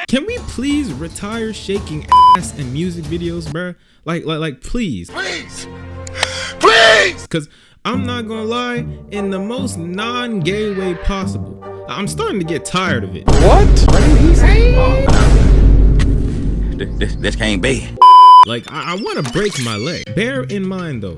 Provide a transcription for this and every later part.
Can we please retire shaking ass in music videos, bruh? Like, please. Please! Cause I'm not gonna lie, in the most non-gay way possible. I'm starting to get tired of it. What did he say? This can't be. Like, I want to break my leg. Bear in mind, I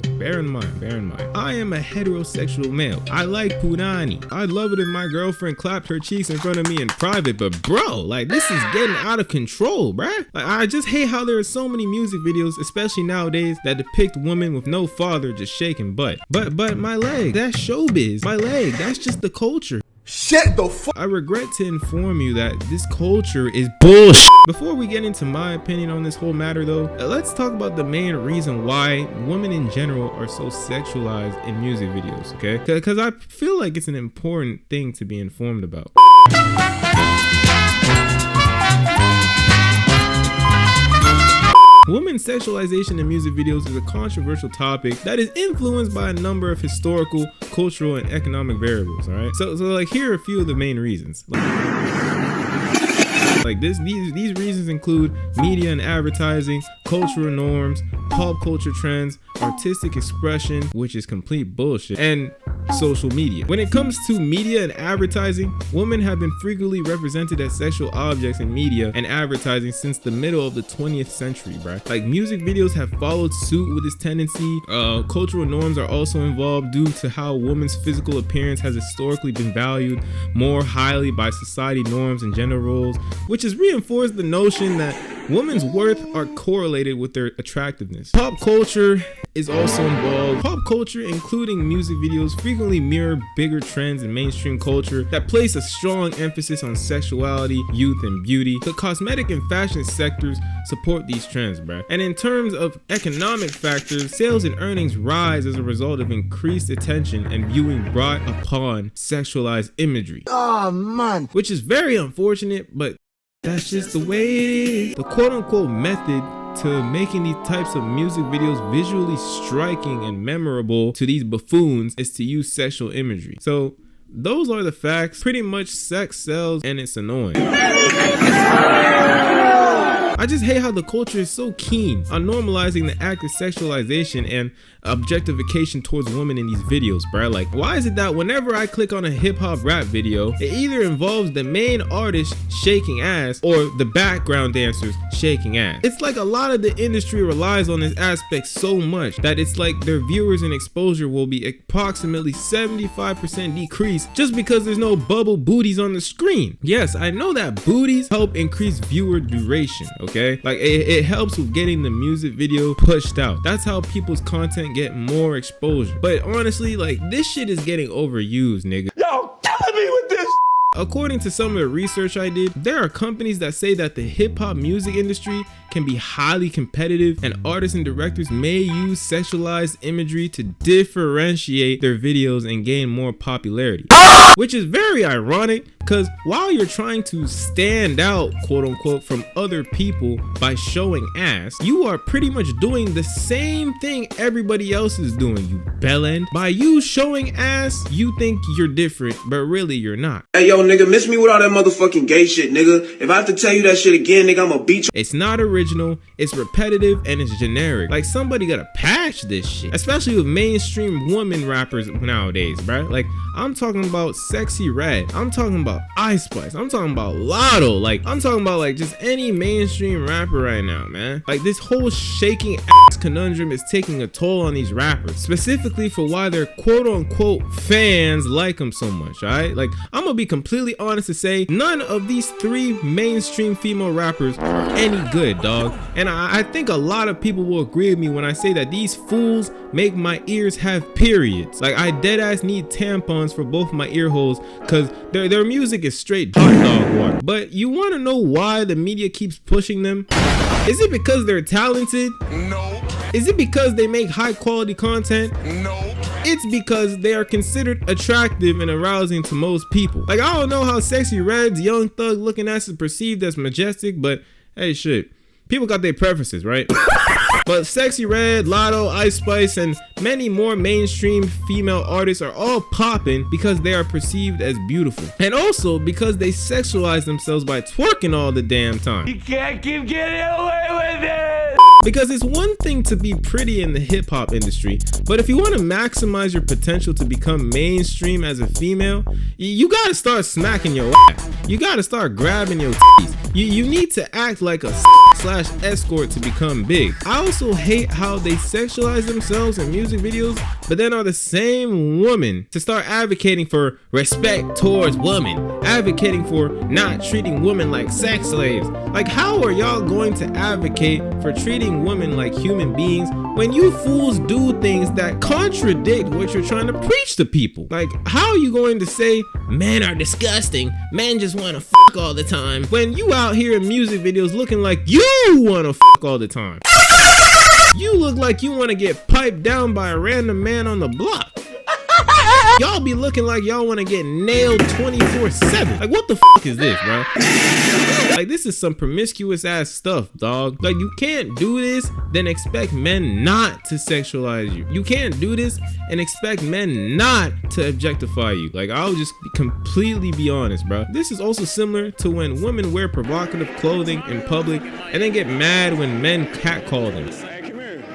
am a heterosexual male. I like punani. I'd love it if my girlfriend clapped her cheeks in front of me in private, but bro, like, this is getting out of control, bruh. Like, I just hate how there are so many music videos, especially nowadays, that depict women with no father just shaking butt. But my leg, that's showbiz. My leg, that's just the culture. Shut the fuck. I regret to inform you that this culture is bullshit. Before we get into my opinion on this whole matter though, let's talk about the main reason why women in general are so sexualized in music videos, okay? Because I feel like it's an important thing to be informed about. Women's sexualization in music videos is a controversial topic that is influenced by a number of historical, cultural, and economic variables, alright? So like, here are a few of the main reasons. These reasons include media and advertising, cultural norms, pop culture trends, artistic expression, which is complete bullshit, and social media. When it comes to media and advertising, women have been frequently represented as sexual objects in media and advertising since the middle of the 20th century, bruh. Like, music videos have followed suit with this tendency. Cultural norms are also involved due to how women's physical appearance has historically been valued more highly by society norms and gender roles, which has reinforced the notion that women's worth are correlated with their attractiveness. Pop culture is also involved. Pop culture, including music videos, frequently mirror bigger trends in mainstream culture that place a strong emphasis on sexuality, youth, and beauty. The cosmetic and fashion sectors support these trends, bruh. And in terms of economic factors, sales and earnings rise as a result of increased attention and viewing brought upon sexualized imagery. Oh man. Which is very unfortunate, but that's just the way it is. The quote-unquote method to making these types of music videos visually striking and memorable to these buffoons is to use sexual imagery. So those are the facts. Pretty much sex sells and it's annoying. I just hate how the culture is so keen on normalizing the act of sexualization and objectification towards women in these videos, bruh. Like, why is it that whenever I click on a hip-hop rap video, it either involves the main artist shaking ass or the background dancers shaking ass? It's like a lot of the industry relies on this aspect so much that it's like their viewers and exposure will be approximately 75% decreased just because there's no bubble booties on the screen. Yes, I know that booties help increase viewer duration, okay? Like, it helps with getting the music video pushed out. That's how people's content get more exposure. But honestly, like, this shit is getting overused, nigga. Yo, killing me with this. According to some of the research I did, there are companies that say that the hip-hop music industry can be highly competitive and artists and directors may use sexualized imagery to differentiate their videos and gain more popularity. Which is very ironic, because while you're trying to stand out, quote unquote, from other people by showing ass, you are pretty much doing the same thing everybody else is doing, you bellend. By you showing ass, you think you're different, but really you're not. Hey yo, nigga, miss me with all that motherfucking gay shit, nigga. If I have to tell you that shit again, nigga, I'ma beat you. It's not original, it's repetitive, and it's generic. Like, somebody gotta patch this shit, especially with mainstream women rappers nowadays, bruh. Like, I'm talking about Sexy Red, I'm talking about Ice Spice, I'm talking about Lotto, like, I'm talking about like just any mainstream rapper right now, man. Like, this whole shaking ass conundrum is taking a toll on these rappers, specifically for why their quote unquote fans like them so much, alright? Like, I'm gonna be completely honest to say, none of these three mainstream female rappers are any good, dog. And I think a lot of people will agree with me when I say that these fools make my ears have periods. Like, I deadass need tampons for both my ear holes, cause their music is straight hot dog water. But you want to know why the media keeps pushing them? Is it because they're talented? No. Is it because they make high quality content? No. It's because they are considered attractive and arousing to most people. Like, I don't know how Sexy Red's young thug looking ass is perceived as majestic, but hey, shit, people got their preferences, right? But Sexy Red, Lotto, Ice Spice, and many more mainstream female artists are all popping because they are perceived as beautiful. And also because they sexualize themselves by twerking all the damn time. You can't keep getting away with it. Because it's one thing to be pretty in the hip hop industry, but if you want to maximize your potential to become mainstream as a female, you gotta start smacking your ass. You gotta start grabbing your titties. You need to act like a / escort to become big. I also hate how they sexualize themselves in music videos, but then are the same woman to start advocating for respect towards women, advocating for not treating women like sex slaves. Like, how are y'all going to advocate for treating women like human beings when you fools do things that contradict what you're trying to preach to people? Like, how are you going to say men are disgusting, men just want to fuck all the time, when you out here in music videos looking like you want to fuck all the time? You look like you want to get piped down by a random man on the block. Y'all be looking like y'all want to get nailed 24/7. Like, what the fuck is this, bro? Like, this is some promiscuous ass stuff, dog. Like, you can't do this then expect men not to sexualize you. You can't do this and expect men not to objectify you. Like, I'll just completely be honest, bro. This is also similar to when women wear provocative clothing in public and then get mad when men catcall them.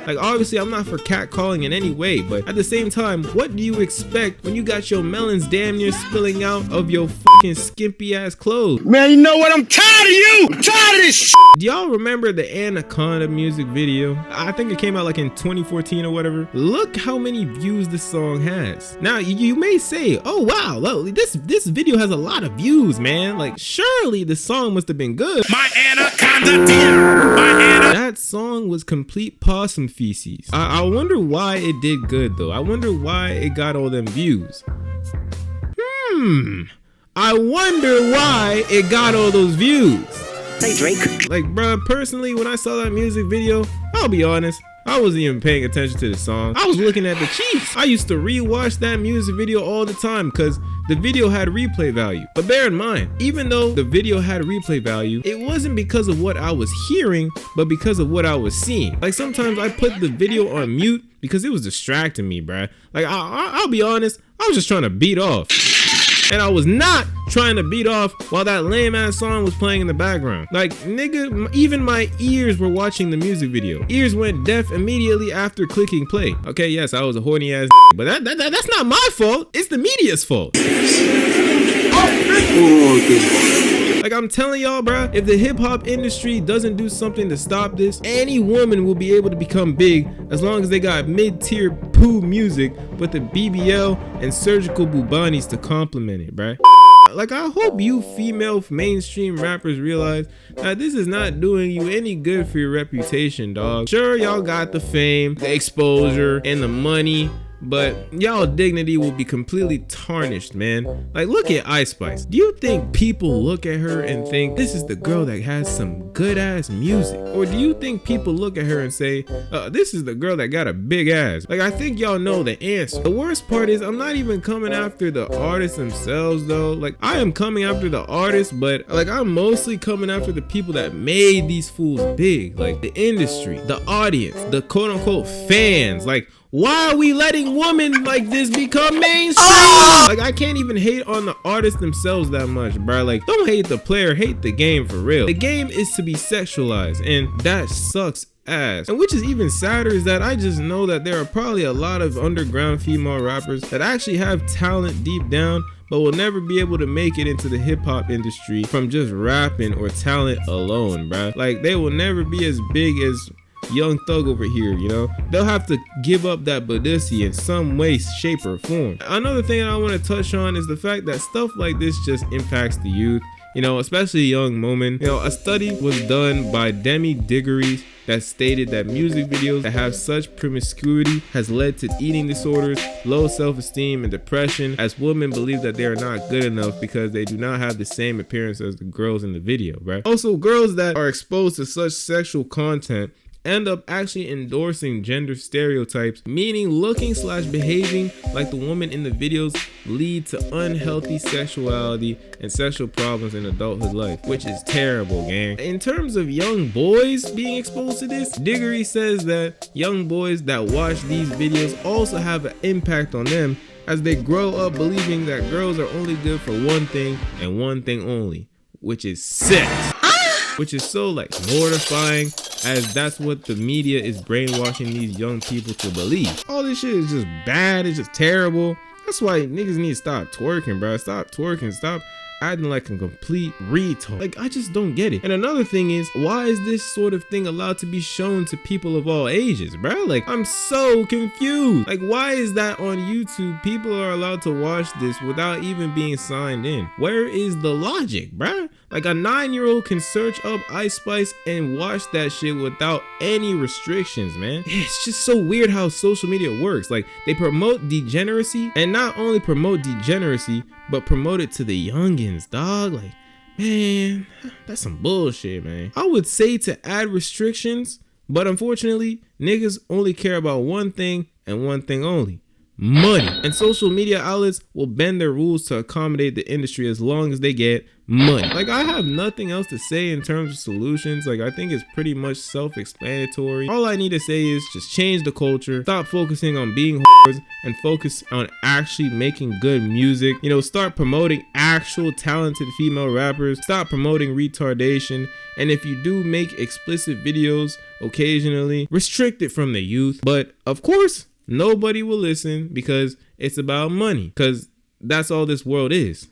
Like, obviously I'm not for catcalling in any way, but at the same time, what do you expect when you got your melons damn near spilling out of your fucking skimpy ass clothes? Man, you know what? I'm tired of you. I'm tired of this shit. Do y'all remember the Anaconda music video? I think it came out like in 2014 or whatever. Look how many views this song has. Now, you may say, oh wow, this video has a lot of views, man. Like, surely the song must have been good. My anaconda dear. That song was complete possum feces. I wonder why it did good though. I wonder why it got all them views. I wonder why it got all those views. Say Drake. Like, bruh, personally, when I saw that music video, I'll be honest, I wasn't even paying attention to the song. I was looking at the cheeks. I used to rewatch that music video all the time because the video had replay value. But bear in mind, even though the video had replay value, it wasn't because of what I was hearing, but because of what I was seeing. Like, sometimes I put the video on mute because it was distracting me, bruh. Like, I'll be honest, I was just trying to beat off. And I was not trying to beat off while that lame ass song was playing in the background. Like, nigga, even my ears were watching the music video. Ears went deaf immediately after clicking play. Okay, yes, I was a horny ass, but that's not my fault. It's the media's fault. Like, I'm telling y'all, bro, if the hip hop industry doesn't do something to stop this, any woman will be able to become big as long as they got mid-tier poo music with the BBL and surgical bubanis to complement it, bro. Like, I hope you female mainstream rappers realize that this is not doing you any good for your reputation, dog. Sure, y'all got the fame, the exposure, and the money, but y'all dignity will be completely tarnished, man. Like, look at Ice Spice. Do you think people look at her and think this is the girl that has some good ass music? Or do you think people look at her and say, this is the girl that got a big ass? Like, I think y'all know the answer. The worst part is I'm not even coming after the artists themselves though. Like, I am coming after the artists, but like, I'm mostly coming after the people that made these fools big. Like, the industry, the audience, the quote unquote fans. Like, why are we letting women like this become mainstream? Like, I can't even hate on the artists themselves that much, bro. Like, don't hate the player, hate the game for real. The game is to be sexualized, and that sucks ass. And which is even sadder is that I just know that there are probably a lot of underground female rappers that actually have talent deep down, but will never be able to make it into the hip hop industry from just rapping or talent alone, bro. Like, they will never be as big as Young Thug over here, you know. They'll have to give up that Badussi in some way, shape, or form. Another thing I want to touch on is the fact that stuff like this just impacts the youth, you know, especially young women. You know, a study was done by Demi Diggory that stated that music videos that have such promiscuity has led to eating disorders, low self-esteem, and depression, as women believe that they are not good enough because they do not have the same appearance as the girls in the video, right? Also, girls that are exposed to such sexual content end up actually endorsing gender stereotypes, meaning looking/behaving like the woman in the videos lead to unhealthy sexuality and sexual problems in adulthood life, which is terrible, gang. In terms of young boys being exposed to this, Diggory says that young boys that watch these videos also have an impact on them as they grow up believing that girls are only good for one thing and one thing only, which is sex. Which is so like mortifying, as that's what the media is brainwashing these young people to believe. All this shit is just bad, it's just terrible. That's why niggas need to stop twerking, bro. Stop twerking, stop acting like a complete retard. Like, I just don't get it. And another thing is, why is this sort of thing allowed to be shown to people of all ages, bro? Like, I'm so confused. Like, why is that on YouTube? People are allowed to watch this without even being signed in. Where is the logic, bro? Like, a 9-year-old can search up Ice Spice and watch that shit without any restrictions, man. It's just so weird how social media works. Like, they promote degeneracy, and not only promote degeneracy, but promote it to the youngins, dog. Like, man, that's some bullshit, man. I would say to add restrictions, but unfortunately, niggas only care about one thing and one thing only: money. And social media outlets will bend their rules to accommodate the industry as long as they get money. Like, I have nothing else to say in terms of solutions. Like, I think it's pretty much self-explanatory. All I need to say is just change the culture, stop focusing on being whores, and focus on actually making good music. You know, start promoting actual talented female rappers, stop promoting retardation, and if you do make explicit videos occasionally, restrict it from the youth. But of course, nobody will listen because it's about money, because that's all this world is: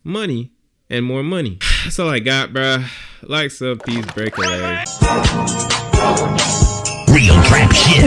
money and more money. That's all I got, bruh. Like, sub, peace, break a leg. Real trap shit.